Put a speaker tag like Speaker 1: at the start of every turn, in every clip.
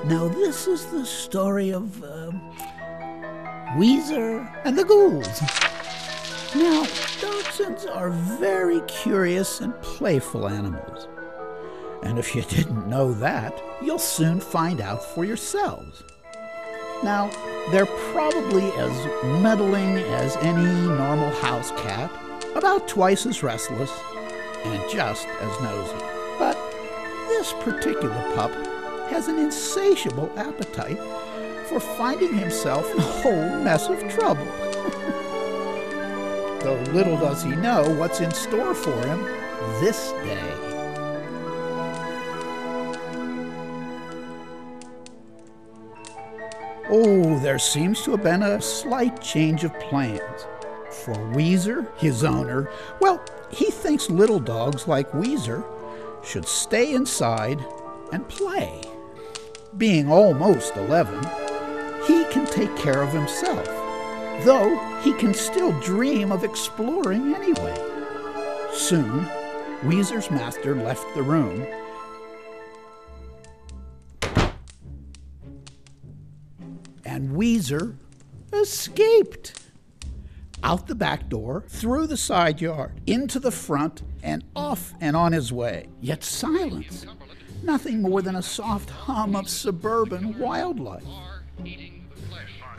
Speaker 1: Now this is the story of Wheezer and the Ghouls. Now, Dachshunds are very curious and playful animals. And if you didn't know that, you'll soon find out for yourselves. Now, they're probably as meddling as any normal house cat, about twice as restless, and just as nosy. But this particular pup has an insatiable appetite for finding himself in a whole mess of trouble. Though little does he know what's in store for him this day. Oh, there seems to have been a slight change of plans. For Wheezer, his owner, well, he thinks little dogs like Wheezer should stay inside and play. Being almost 11, he can take care of himself, though he can still dream of exploring anyway. Soon, Wheezer's master left the room, and Wheezer escaped. Out the back door, through the side yard, into the front, and off and on his way. Yet silence. Nothing more than a soft hum of suburban wildlife.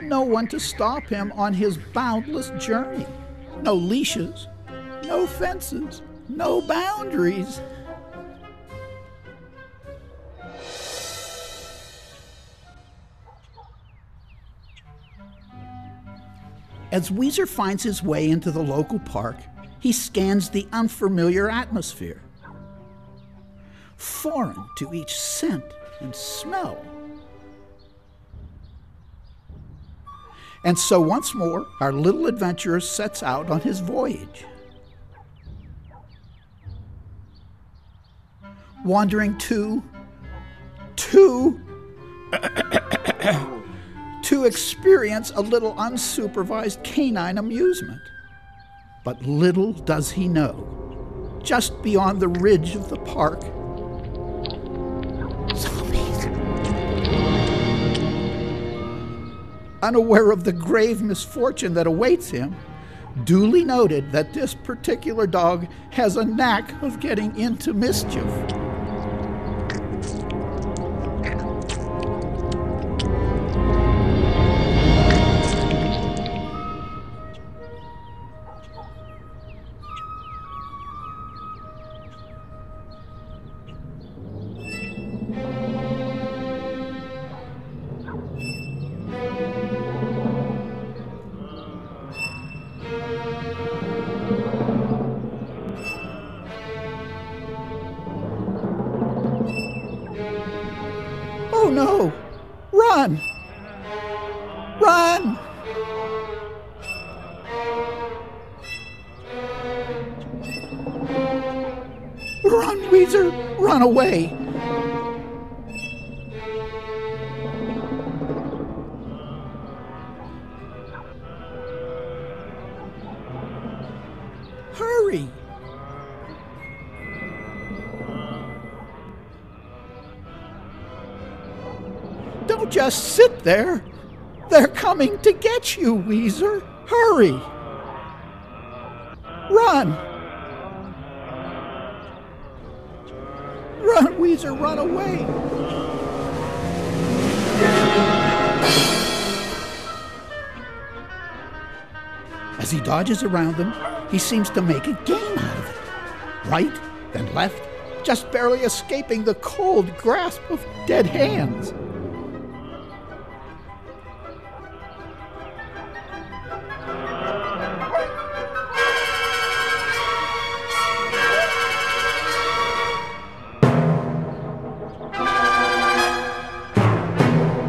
Speaker 1: No one to stop him on his boundless journey. No leashes, no fences, no boundaries. As Wheezer finds his way into the local park, he scans the unfamiliar atmosphere. Foreign to each scent and smell. And so once more, our little adventurer sets out on his voyage. Wandering to experience a little unsupervised canine amusement. But little does he know, just beyond the ridge of the park, zombies. Unaware of the grave misfortune that awaits him, duly noted that this particular dog has a knack of getting into mischief. Oh no! Run! Run! Run, Wheezer! Run away! Hurry! Don't just sit there. They're coming to get you, Wheezer. Hurry! Run! Run, Wheezer, run away! As he dodges around them, he seems to make a game out of it. Right, then left, just barely escaping the cold grasp of dead hands.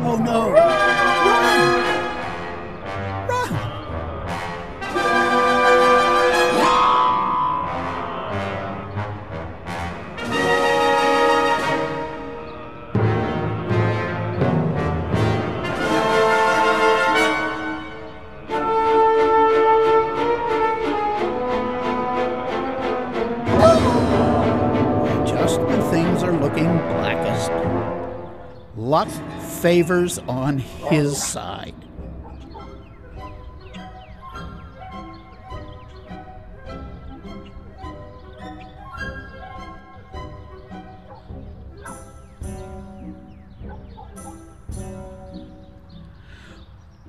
Speaker 1: Oh no! Run! looking blackest. Luck favors on his side.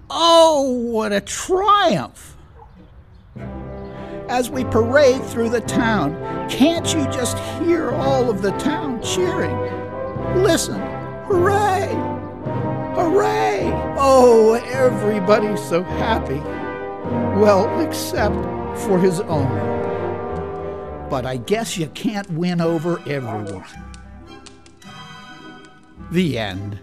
Speaker 1: Oh, what a triumph! As we parade through the town, can't you just hear all of the town cheering? Listen, hooray! Hooray! Oh, everybody's so happy. Well, except for his owner. But I guess you can't win over everyone. The end.